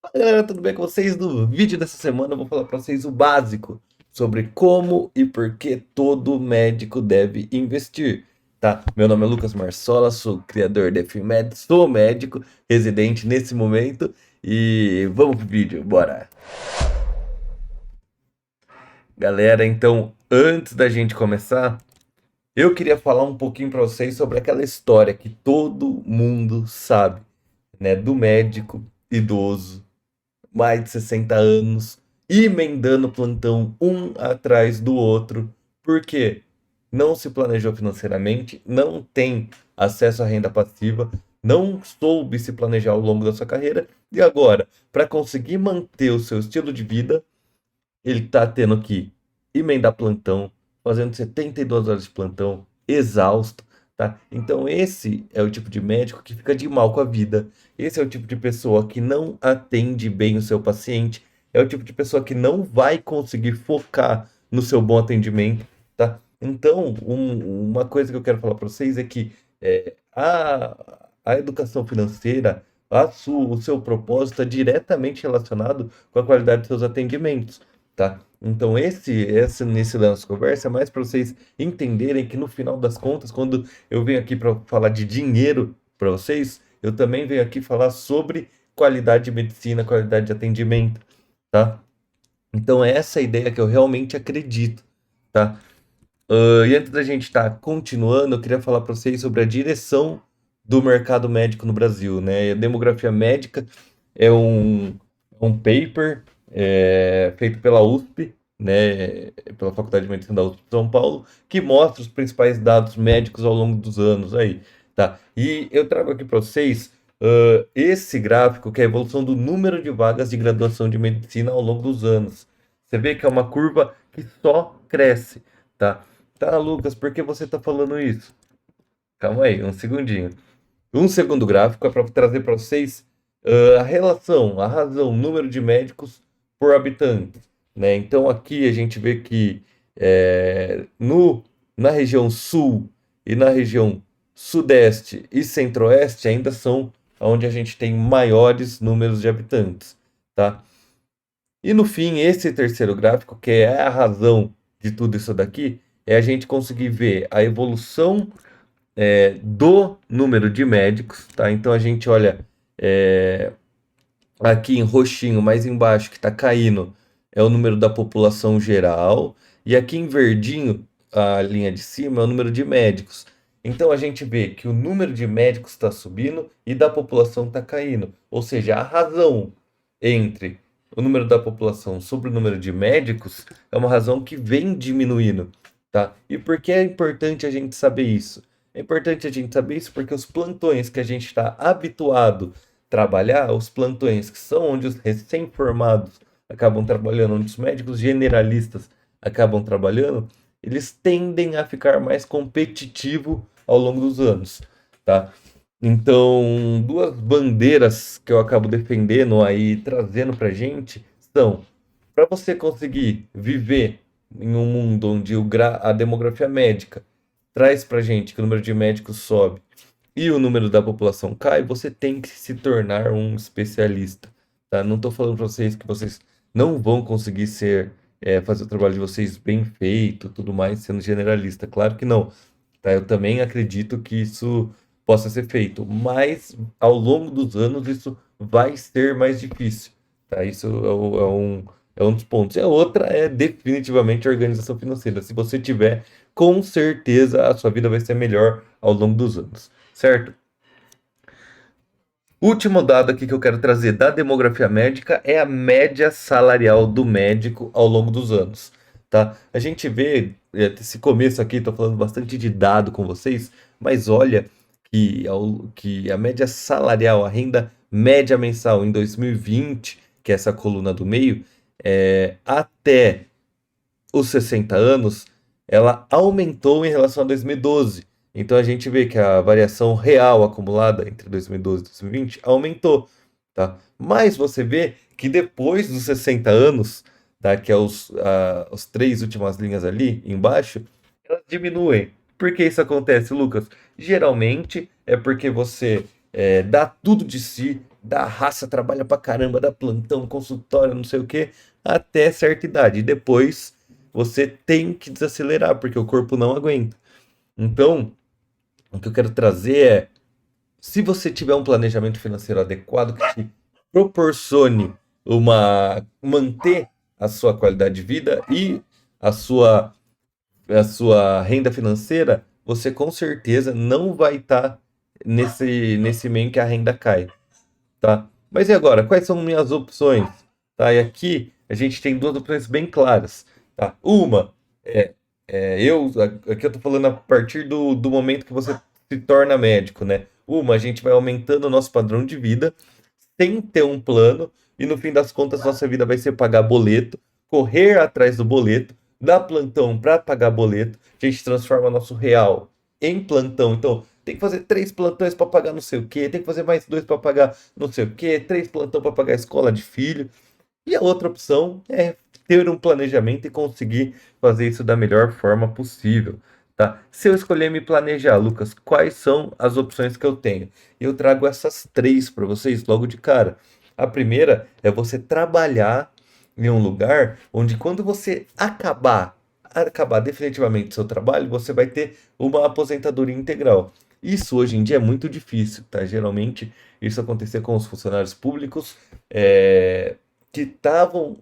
Fala, galera, tudo bem com vocês? No vídeo dessa semana eu vou falar para vocês o básico sobre como e por que todo médico deve investir, tá? Meu nome é Lucas Marsola, sou criador da FMed, sou médico residente nesse momento e vamos pro vídeo, bora! Galera, então, antes da gente começar, eu queria falar um pouquinho para vocês sobre aquela história que todo mundo sabe, né? Do médico idoso mais de 60 anos, emendando plantão um atrás do outro, porque não se planejou financeiramente, não tem acesso à renda passiva, não soube se planejar ao longo da sua carreira, e agora, para conseguir manter o seu estilo de vida, ele está tendo que emendar plantão, fazendo 72 horas de plantão, exausto, tá? Então esse é o tipo de médico que fica de mal com a vida. Esse é o tipo de pessoa que não atende bem o seu paciente. É o tipo de pessoa que não vai conseguir focar no seu bom atendimento, tá? Então, uma coisa que eu quero falar para vocês é que a educação financeira, o seu propósito é diretamente relacionado com a qualidade dos seus atendimentos, tá? Então, nesse lance de conversa é mais para vocês entenderem que no final das contas, quando eu venho aqui para falar de dinheiro para vocês, eu também venho aqui falar sobre qualidade de medicina, qualidade de atendimento, tá? Então, é essa a ideia que eu realmente acredito, tá? E antes da gente estar continuando, eu queria falar para vocês sobre a direção do mercado médico no Brasil, né? A demografia médica é um paper feito pela USP, né? Pela Faculdade de Medicina da USP de São Paulo, que mostra os principais dados médicos ao longo dos anos aí, tá? E eu trago aqui para vocês esse gráfico, que é a evolução do número de vagas de graduação de medicina ao longo dos anos. Você vê que é uma curva que só cresce, tá? Tá, Lucas, por que você tá falando isso? Calma aí, um segundinho. Um segundo gráfico é para trazer para vocês a razão, o número de médicos por habitante, né? Então aqui a gente vê que é, no, na região sul e na região sudeste e centro-oeste ainda são onde a gente tem maiores números de habitantes, tá? E no fim, esse terceiro gráfico, que é a razão de tudo isso daqui, é a gente conseguir ver a evolução do número de médicos, tá? Então a gente olha é, aqui em roxinho, mais embaixo, que está caindo, é o número da população geral, e aqui em verdinho, a linha de cima, é o número de médicos. Então a gente vê que o número de médicos está subindo e da população está caindo. Ou seja, a razão entre o número da população sobre o número de médicos é uma razão que vem diminuindo, tá? E por que é importante a gente saber isso? É importante a gente saber isso porque os plantões que a gente está habituado a trabalhar, os plantões que são onde os recém-formados acabam trabalhando, onde os médicos generalistas acabam trabalhando, eles tendem a ficar mais competitivo ao longo dos anos, tá? Então, duas bandeiras que eu acabo defendendo aí, trazendo pra gente, são para você conseguir viver em um mundo onde a demografia médica traz pra gente que o número de médicos sobe e o número da população cai, você tem que se tornar um especialista, tá? Não estou falando para vocês que vocês não vão conseguir fazer o trabalho de vocês bem feito, tudo mais, sendo generalista. Claro que não, tá? Eu também acredito que isso possa ser feito, mas ao longo dos anos isso vai ser mais difícil, tá? Isso é um dos pontos. E a outra é definitivamente a organização financeira. Se você tiver, com certeza a sua vida vai ser melhor ao longo dos anos, certo? Último dado aqui que eu quero trazer da demografia médica é a média salarial do médico ao longo dos anos, tá? A gente vê esse começo aqui, estou falando bastante de dado com vocês, mas olha que a média salarial, a renda média mensal em 2020, que é essa coluna do meio, até os 60 anos, ela aumentou em relação a 2012. Então a gente vê que a variação real acumulada entre 2012 e 2020 aumentou, tá? Mas você vê que depois dos 60 anos, tá? Que é as três últimas linhas ali embaixo, elas diminuem. Por que isso acontece, Lucas? Geralmente é porque você dá tudo de si, dá raça, trabalha pra caramba, dá plantão, consultório, não sei o quê, até certa idade. E depois você tem que desacelerar, porque o corpo não aguenta. Então, o que eu quero trazer é, se você tiver um planejamento financeiro adequado que te proporcione manter a sua qualidade de vida e a sua a sua renda financeira, você com certeza não vai estar nesse meio que a renda cai, tá? Mas e agora, quais são minhas opções? Tá? E aqui a gente tem duas opções bem claras, tá? Uma é, aqui eu tô falando a partir do momento que você se torna médico, né? Uma, a gente vai aumentando o nosso padrão de vida sem ter um plano e no fim das contas nossa vida vai ser pagar boleto, correr atrás do boleto, dar plantão para pagar boleto, a gente transforma nosso real em plantão. Então, tem que fazer 3 plantões para pagar não sei o quê, tem que fazer mais 2 para pagar não sei o quê, 3 plantão para pagar a escola de filho. E a outra opção é ter um planejamento e conseguir fazer isso da melhor forma possível, tá? Se eu escolher me planejar, Lucas, quais são as opções que eu tenho? Eu trago essas três para vocês logo de cara. A primeira é você trabalhar em um lugar onde quando você acabar definitivamente o seu trabalho, você vai ter uma aposentadoria integral. Isso hoje em dia é muito difícil, tá? Geralmente isso acontecer com os funcionários públicos, que estavam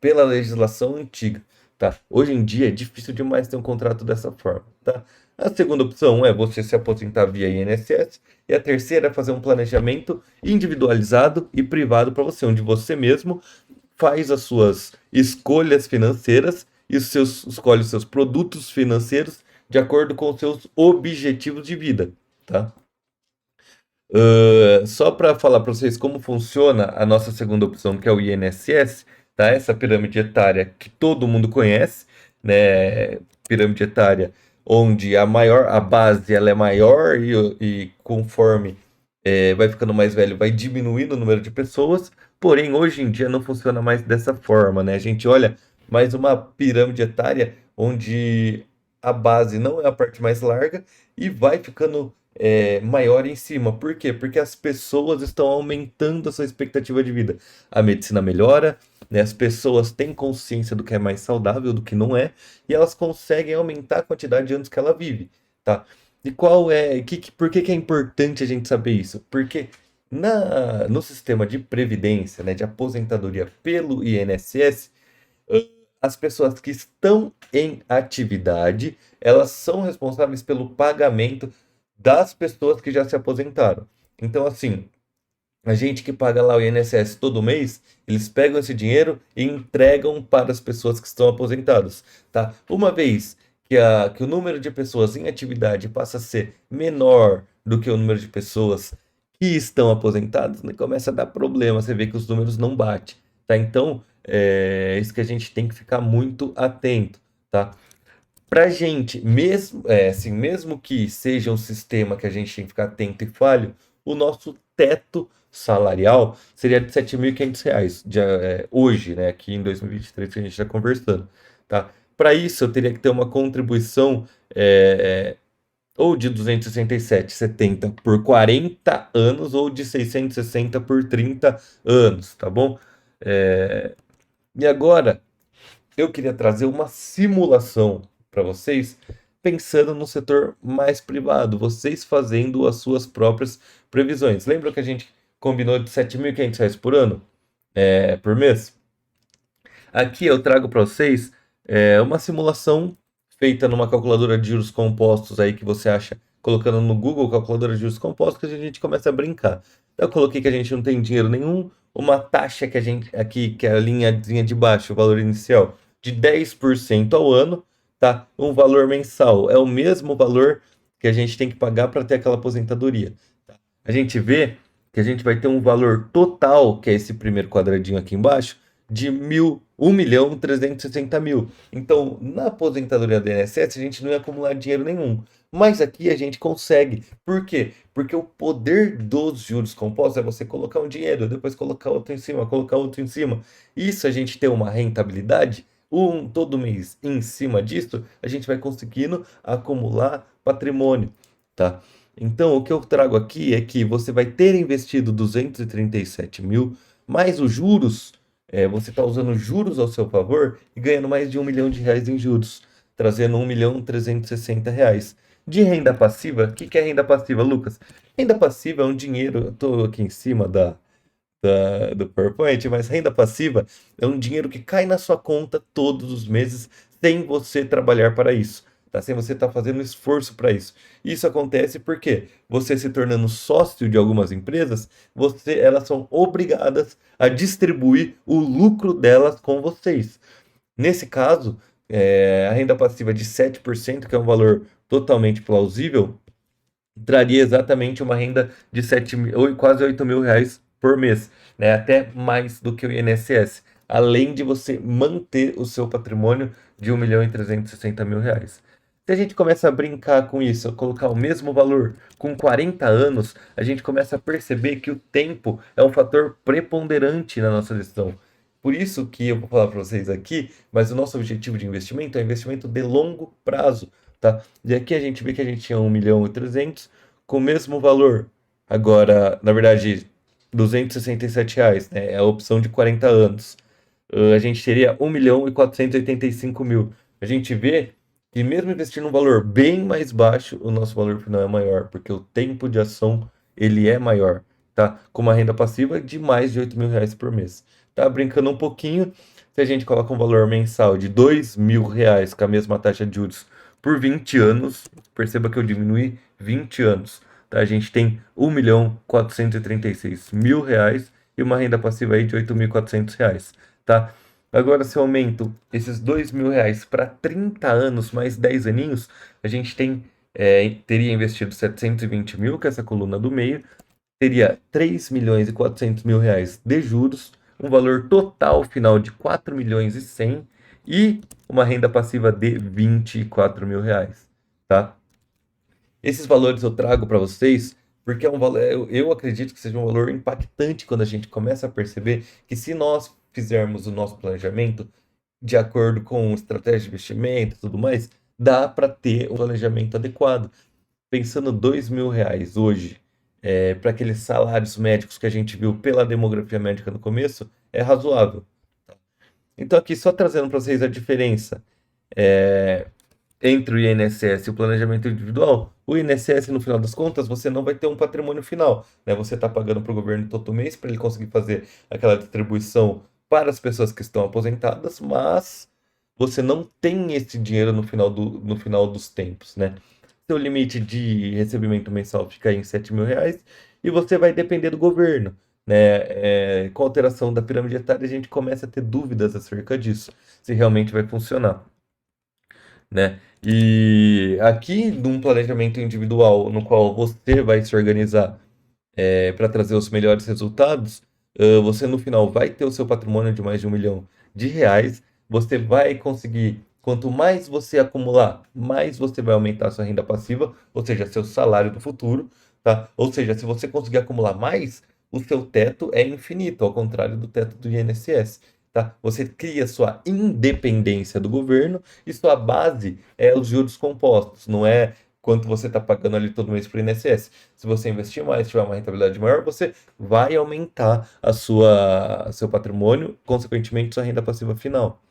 pela legislação antiga, tá? Hoje em dia é difícil demais ter um contrato dessa forma, tá? A segunda opção é você se aposentar via INSS e a terceira é fazer um planejamento individualizado e privado para você, onde você mesmo faz as suas escolhas financeiras e escolhe os seus produtos financeiros de acordo com os seus objetivos de vida, tá? Só para falar para vocês como funciona a nossa segunda opção, que é o INSS, tá? Essa pirâmide etária que todo mundo conhece, né? Pirâmide etária onde a base ela é maior e conforme vai ficando mais velho, vai diminuindo o número de pessoas. Porém, hoje em dia não funciona mais dessa forma, né? A gente olha mais uma pirâmide etária onde a base não é a parte mais larga e vai ficando maior em cima. Por quê? Porque as pessoas estão aumentando a sua expectativa de vida. A medicina melhora, né? As pessoas têm consciência do que é mais saudável, do que não é, e elas conseguem aumentar a quantidade de anos que ela vive, tá? E por que que é importante a gente saber isso? Porque no sistema de previdência, né, de aposentadoria pelo INSS, as pessoas que estão em atividade, elas são responsáveis pelo pagamento das pessoas que já se aposentaram. Então, assim, a gente que paga lá o INSS todo mês, eles pegam esse dinheiro e entregam para as pessoas que estão aposentadas, tá? Uma vez que o número de pessoas em atividade passa a ser menor do que o número de pessoas que estão aposentadas, né, começa a dar problema, você vê que os números não batem, tá? Então, é isso que a gente tem que ficar muito atento, tá? Pra gente, mesmo que seja um sistema que a gente tem que ficar atento e falho, o nosso teto salarial seria de R$ 7.500 hoje, né? Aqui em 2023 que a gente está conversando, tá? Para isso, eu teria que ter uma contribuição ou de 267,70 por 40 anos ou de 660 por 30 anos, tá bom? E agora, eu queria trazer uma simulação para vocês, pensando no setor mais privado, vocês fazendo as suas próprias previsões. Lembra que a gente combinou de R$ 7.500 por ano, por mês? Aqui eu trago para vocês uma simulação feita numa calculadora de juros compostos aí que você acha colocando no Google calculadora de juros compostos que a gente começa a brincar. Eu coloquei que a gente não tem dinheiro nenhum, uma taxa que a gente aqui, que é a linhazinha de baixo, o valor inicial de 10% ao ano, tá? Um valor mensal é o mesmo valor que a gente tem que pagar para ter aquela aposentadoria. Tá? A gente vê que a gente vai ter um valor total, que é esse primeiro quadradinho aqui embaixo, de 1.360.000. Então, na aposentadoria do INSS, a gente não ia acumular dinheiro nenhum. Mas aqui a gente consegue. Por quê? Porque o poder dos juros compostos é você colocar um dinheiro, depois colocar outro em cima, colocar outro em cima. Isso a gente tem uma rentabilidade, todo mês em cima disso, a gente vai conseguindo acumular patrimônio, tá? Então, o que eu trago aqui é que você vai ter investido 237 mil, mais os juros, você está usando juros ao seu favor e ganhando mais de R$ 1 milhão em juros, trazendo R$ 1.360. De renda passiva, o que que é renda passiva, Lucas? Renda passiva é um dinheiro, eu estou aqui em cima do PowerPoint, mas renda passiva é um dinheiro que cai na sua conta todos os meses sem você trabalhar para isso, tá? Sem você estar fazendo esforço para isso. Isso acontece porque você se tornando sócio de algumas empresas, elas são obrigadas a distribuir o lucro delas com vocês. Nesse caso, a renda passiva de 7%, que é um valor totalmente plausível, traria exatamente uma renda de quase R$ 8.000 por mês, né? Até mais do que o INSS, além de você manter o seu patrimônio de R$ 1.360.000. Se a gente começa a brincar com isso, colocar o mesmo valor com 40 anos, a gente começa a perceber que o tempo é um fator preponderante na nossa decisão. Por isso que eu vou falar para vocês aqui, mas o nosso objetivo de investimento é investimento de longo prazo, tá? E aqui a gente vê que a gente tinha 1.300.000 com o mesmo valor. Agora, na verdade, R$ 267, né? É a opção de 40 anos. A gente teria 1.485.000. A gente vê que mesmo investindo num valor bem mais baixo, o nosso valor final é maior, porque o tempo de ação ele é maior, tá? Com uma renda passiva de mais de R$ 8.000 por mês. Tá brincando um pouquinho, se a gente coloca um valor mensal de R$ 2.000 com a mesma taxa de juros por 20 anos, perceba que eu diminui 20 anos, tá? A gente tem R$ 1.436.000 e uma renda passiva aí de R$ 8.400, tá? Agora, se eu aumento esses R$ 2.000 para 30 anos, mais 10 aninhos, a gente teria investido 720 mil, que é essa coluna do meio, teria R$ 3.400.000 de juros, um valor total final de 4.100.000 e uma renda passiva de R$ 24.000, tá? Esses valores eu trago para vocês porque é um valor, eu acredito que seja um valor impactante quando a gente começa a perceber que se nós fizermos o nosso planejamento de acordo com estratégia de investimento e tudo mais, dá para ter um planejamento adequado. Pensando R$ 2.000 hoje, para aqueles salários médicos que a gente viu pela demografia médica no começo, é razoável. Então, aqui só trazendo para vocês a diferença é, entre o INSS e o planejamento individual. O INSS, no final das contas, você não vai ter um patrimônio final, né? Você está pagando para o governo todo mês para ele conseguir fazer aquela distribuição para as pessoas que estão aposentadas, mas você não tem esse dinheiro no final dos tempos, né? Seu limite de recebimento mensal fica em R$ 7.000 e você vai depender do governo, né? Com a alteração da pirâmide etária, a gente começa a ter dúvidas acerca disso, se realmente vai funcionar, né? E aqui, num planejamento individual, no qual você vai se organizar para trazer os melhores resultados, você no final vai ter o seu patrimônio de mais de R$ 1 milhão. Você vai conseguir, quanto mais você acumular, mais você vai aumentar a sua renda passiva, ou seja, seu salário do futuro, tá? Ou seja, se você conseguir acumular mais, o seu teto é infinito, ao contrário do teto do INSS. Tá? Você cria sua independência do governo e sua base é os juros compostos, não é quanto você está pagando ali todo mês para o INSS. Se você investir mais, tiver uma rentabilidade maior, você vai aumentar seu patrimônio, consequentemente sua renda passiva final,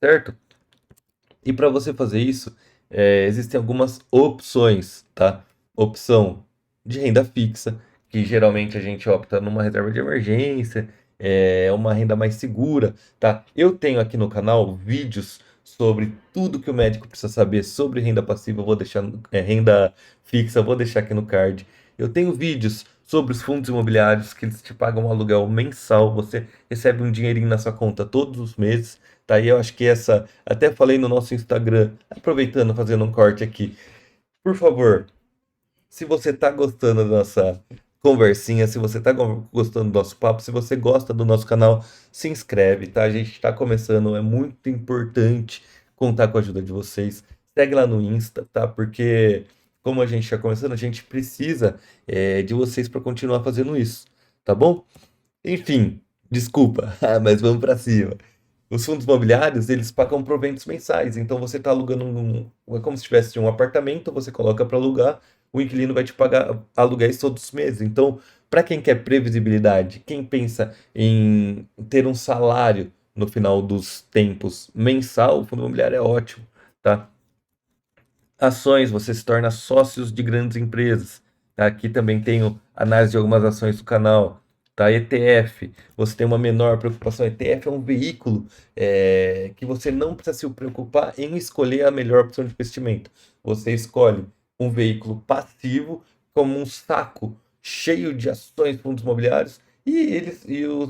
certo? E para você fazer isso, existem algumas opções, tá? Opção de renda fixa, que geralmente a gente opta numa reserva de emergência, uma renda mais segura, tá? Eu tenho aqui no canal vídeos sobre tudo que o médico precisa saber sobre renda passiva, eu vou deixar, renda fixa, eu vou deixar aqui no card. Eu tenho vídeos sobre os fundos imobiliários que eles te pagam um aluguel mensal, você recebe um dinheirinho na sua conta todos os meses. Tá aí, eu acho que essa. Até falei no nosso Instagram, aproveitando, fazendo um corte aqui. Por favor, se você tá gostando da nossa conversinha, se você tá gostando do nosso papo, se você gosta do nosso canal, se inscreve, tá? A gente tá começando, é muito importante contar com a ajuda de vocês. Segue lá no Insta, tá? Porque, como a gente tá começando, a gente precisa, de vocês para continuar fazendo isso, tá bom? Enfim, desculpa, mas vamos para cima. Os fundos imobiliários, eles pagam proventos mensais. Então você está alugando é como se tivesse um apartamento, você coloca para alugar, o inquilino vai te pagar aluguéis todos os meses. Então, para quem quer previsibilidade, quem pensa em ter um salário no final dos tempos mensal, o fundo imobiliário é ótimo, tá? Ações, você se torna sócios de grandes empresas. Tá? Aqui também tenho análise de algumas ações do canal. Tá? ETF, você tem uma menor preocupação. ETF é um veículo que você não precisa se preocupar em escolher a melhor opção de investimento. Você escolhe um veículo passivo, como um saco cheio de ações, fundos imobiliários,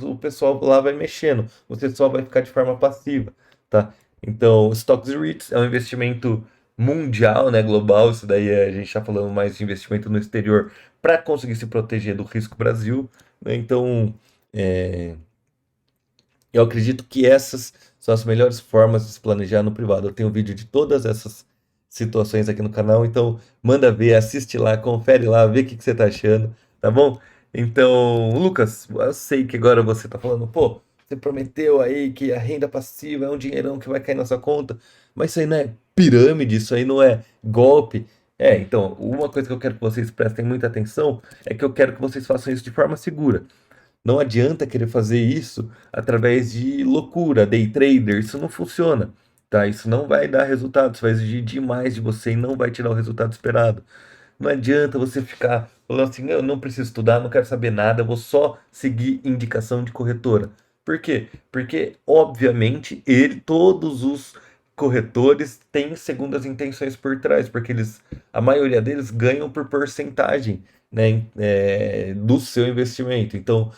o pessoal lá vai mexendo. Você só vai ficar de forma passiva. Tá? Então, Stocks e REITs é um investimento mundial, né, global. Isso daí a gente está falando mais de investimento no exterior para conseguir se proteger do risco Brasil, né? Então, é, eu acredito que essas são as melhores formas de se planejar no privado. Eu tenho vídeo de todas essas situações aqui no canal, então manda ver, assiste lá, confere lá, vê o que você tá achando, tá bom? Então, Lucas, eu sei que agora você tá falando, pô, você prometeu aí que a renda passiva é um dinheirão que vai cair na sua conta, mas isso aí não é pirâmide, isso aí não é golpe. Então, uma coisa que eu quero que vocês prestem muita atenção é que eu quero que vocês façam isso de forma segura. Não adianta querer fazer isso através de loucura, day trader, isso não funciona, tá? Isso não vai dar resultado, isso vai exigir demais de você e não vai te dar o resultado esperado. Não adianta você ficar falando assim, eu não preciso estudar, não quero saber nada, eu vou só seguir indicação de corretora. Por quê? Porque, obviamente, todos os corretores têm segundas intenções por trás, porque a maioria deles ganham por porcentagem, né, do seu investimento. Então,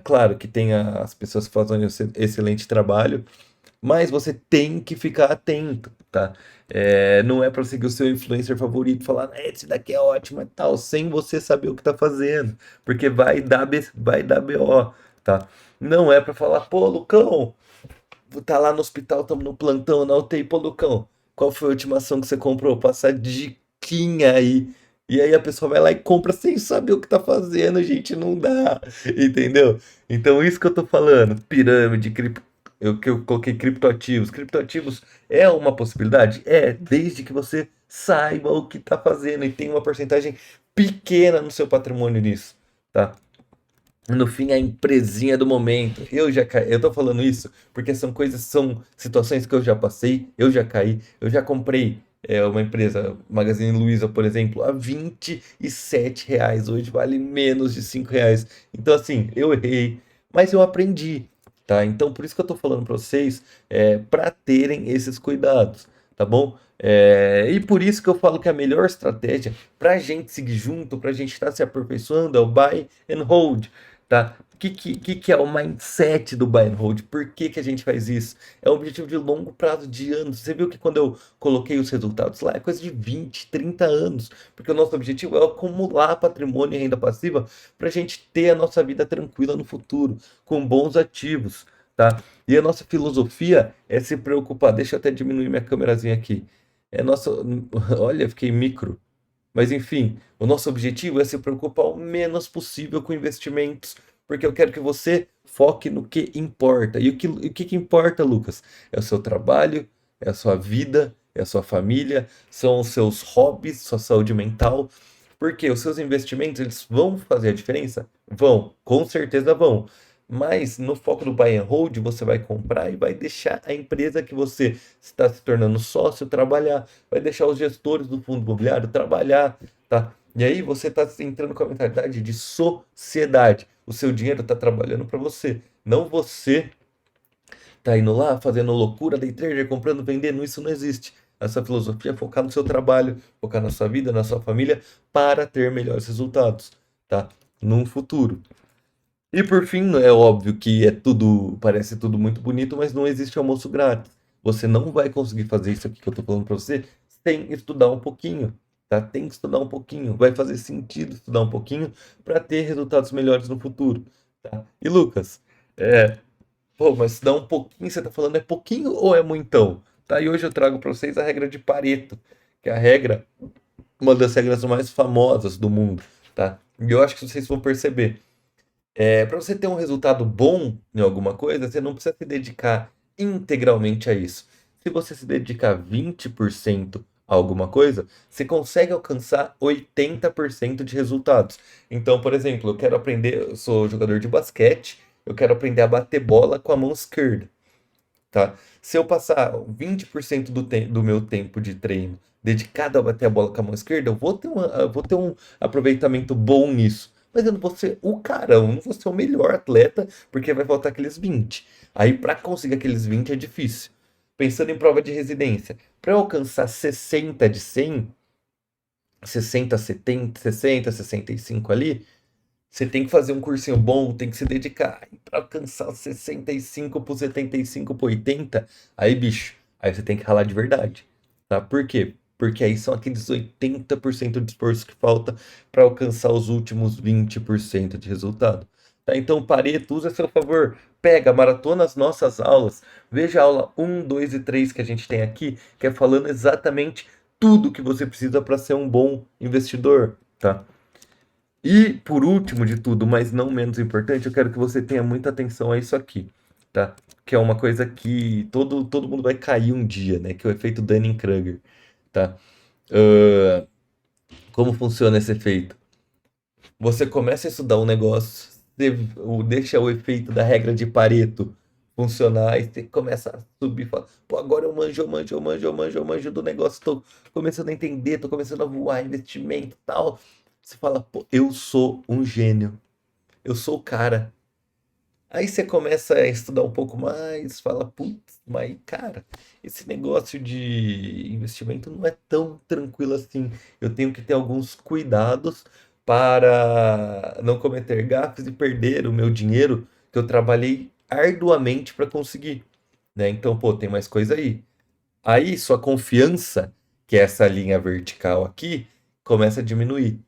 claro que tem as pessoas que fazem um excelente trabalho, mas você tem que ficar atento, tá? Não é para seguir o seu influencer favorito, falar, esse daqui é ótimo e tal, sem você saber o que tá fazendo, porque vai dar BO, tá? Não é para falar, pô, Lucão, tá lá no hospital, estamos no plantão, na UTI, pô, Lucão, qual foi a última ação que você comprou? Passa a diquinha aí. E aí a pessoa vai lá e compra sem saber o que tá fazendo, gente, não dá, entendeu? Então isso que eu tô falando, pirâmide, que eu coloquei criptoativos. Criptoativos é uma possibilidade? Desde que você saiba o que tá fazendo e tenha uma porcentagem pequena no seu patrimônio nisso, tá? No fim, a empresinha do momento. Eu já caí. Eu tô falando isso porque são situações que eu já passei, eu já caí, eu já comprei uma empresa, Magazine Luiza, por exemplo, a R$ 27. Hoje vale menos de R$ 5. Então, assim, eu errei, mas eu aprendi, tá? Então, por isso que eu tô falando pra vocês, para terem esses cuidados, tá bom? E por isso que eu falo que a melhor estratégia pra gente seguir junto, pra gente estar se aperfeiçoando, é o buy and hold. Tá? O que é o mindset do buy and hold? Por que que a gente faz isso? É um objetivo de longo prazo, de anos. Você viu que quando eu coloquei os resultados lá, é coisa de 20, 30 anos. Porque o nosso objetivo é acumular patrimônio e renda passiva para a gente ter a nossa vida tranquila no futuro, com bons ativos, tá? E a nossa filosofia é se preocupar. Deixa eu até diminuir minha câmerazinha aqui. Nossa, olha, fiquei micro. Mas enfim, o nosso objetivo é se preocupar o menos possível com investimentos, porque eu quero que você foque no que importa. E o que importa, Lucas? É o seu trabalho, é a sua vida, é a sua família, são os seus hobbies, sua saúde mental. Porque os seus investimentos, eles vão fazer a diferença? Vão, com certeza vão. Mas no foco do buy and hold, você vai comprar e vai deixar a empresa que você está se tornando sócio trabalhar, vai deixar os gestores do fundo imobiliário trabalhar, tá? E aí você está entrando com a mentalidade de sociedade. O seu dinheiro está trabalhando para você, não você tá indo lá fazendo loucura, day trader, comprando, vendendo, isso não existe. Essa filosofia é focar no seu trabalho, focar na sua vida, na sua família, para ter melhores resultados, tá? Num futuro. E por fim, é óbvio que parece tudo muito bonito, mas não existe almoço grátis. Você não vai conseguir fazer isso aqui que eu tô falando para você sem estudar um pouquinho, tá? Tem que estudar um pouquinho, vai fazer sentido estudar um pouquinho para ter resultados melhores no futuro, tá? E Lucas, pô, mas estudar um pouquinho, você tá falando é pouquinho ou é muitão? Tá? E hoje eu trago para vocês a regra de Pareto, que é a regra, uma das regras mais famosas do mundo, tá? E eu acho que vocês vão perceber. Para você ter um resultado bom em alguma coisa, você não precisa se dedicar integralmente a isso. Se você se dedicar 20% alguma coisa, você consegue alcançar 80% de resultados. Então, por exemplo, eu quero aprender, eu sou jogador de basquete, eu quero aprender a bater bola com a mão esquerda, tá? Se eu passar 20% do meu tempo de treino dedicado a bater a bola com a mão esquerda, eu vou ter um aproveitamento bom nisso. Mas eu não vou ser o carão, não vou ser o melhor atleta, porque vai faltar aqueles 20. Aí, para conseguir aqueles 20 é difícil. Pensando em prova de residência, para eu alcançar 60 de 100, 60, 70, 60, 65 ali, você tem que fazer um cursinho bom, tem que se dedicar. Para alcançar 65 pro 75 pro 80, aí, bicho, aí você tem que ralar de verdade, tá? Por quê? Porque aí são aqueles 80% de esforço que falta para alcançar os últimos 20% de resultado. Tá? Então, Pareto, usa a seu favor. Pega, maratona as nossas aulas. Veja a aula 1, 2 e 3 que a gente tem aqui, que é falando exatamente tudo que você precisa para ser um bom investidor, tá? E por último de tudo, mas não menos importante, eu quero que você tenha muita atenção a isso aqui, tá? Que é uma coisa que todo mundo vai cair um dia, né? Que é o efeito Dunning-Kruger, tá? Ah, como funciona esse efeito? Você começa a estudar um negócio, deixa o efeito da regra de Pareto funcionar, e você começa a subir e fala, pô, agora eu manjo do negócio, tô começando a entender, tô começando a voar, investimento e tal. Você fala, pô, eu sou um gênio, eu sou o cara. Aí você começa a estudar um pouco mais, fala, putz, mas cara, esse negócio de investimento não é tão tranquilo assim. Eu tenho que ter alguns cuidados para não cometer gafes e perder o meu dinheiro que eu trabalhei arduamente para conseguir, né? Então, pô, tem mais coisa aí. Aí sua confiança, que é essa linha vertical aqui, começa a diminuir,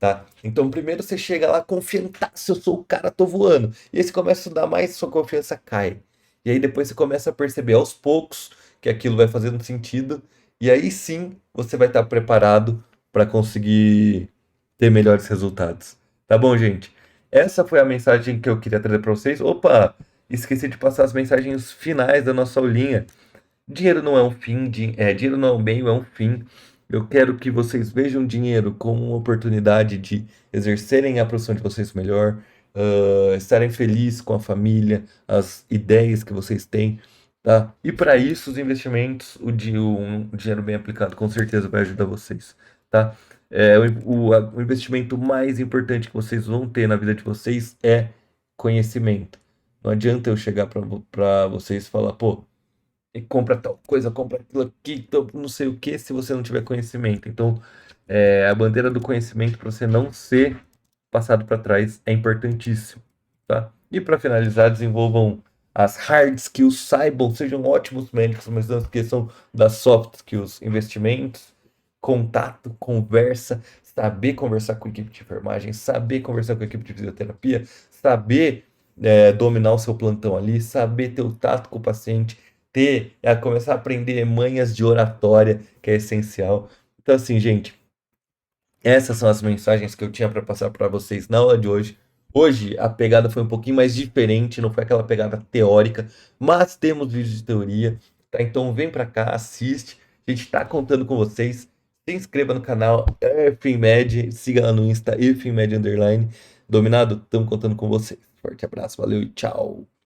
tá? Então primeiro você chega lá confiantaço, eu sou o cara, tô voando. E aí você começa a estudar mais, sua confiança cai. E aí depois você começa a perceber aos poucos que aquilo vai fazendo sentido. E aí sim você vai estar preparado para conseguir ter melhores resultados. Tá bom, gente? Essa foi a mensagem que eu queria trazer para vocês. Opa, esqueci de passar as mensagens finais da nossa aulinha. Dinheiro não é um fim, dinheiro não é um meio, é um fim. Eu quero que vocês vejam dinheiro como uma oportunidade de exercerem a profissão de vocês melhor, estarem felizes com a família, as ideias que vocês têm, tá? E para isso, os investimentos, um dinheiro bem aplicado, com certeza vai ajudar vocês, tá? O investimento mais importante que vocês vão ter na vida de vocês é conhecimento. Não adianta eu chegar para vocês e falar, pô, e compra tal coisa, compra aquilo aqui, então não sei o que, se você não tiver conhecimento. Então, a bandeira do conhecimento para você não ser passado para trás é importantíssimo, tá? E para finalizar, desenvolvam as hard skills, saibam, sejam ótimos médicos, mas não esqueçam das soft skills, investimentos, contato, conversa, saber conversar com a equipe de enfermagem, saber conversar com a equipe de fisioterapia, saber dominar o seu plantão ali, saber ter o tato com o paciente, começar a aprender manhas de oratória, que é essencial. Então, assim, gente, essas são as mensagens que eu tinha para passar para vocês na aula de hoje. Hoje a pegada foi um pouquinho mais diferente, não foi aquela pegada teórica, mas temos vídeos de teoria, tá? Então vem para cá, assiste. A gente está contando com vocês. Se inscreva no canal ErfinMed, siga lá no Insta ErfinMed_. Dominado? Estamos contando com vocês. Forte abraço, valeu e tchau.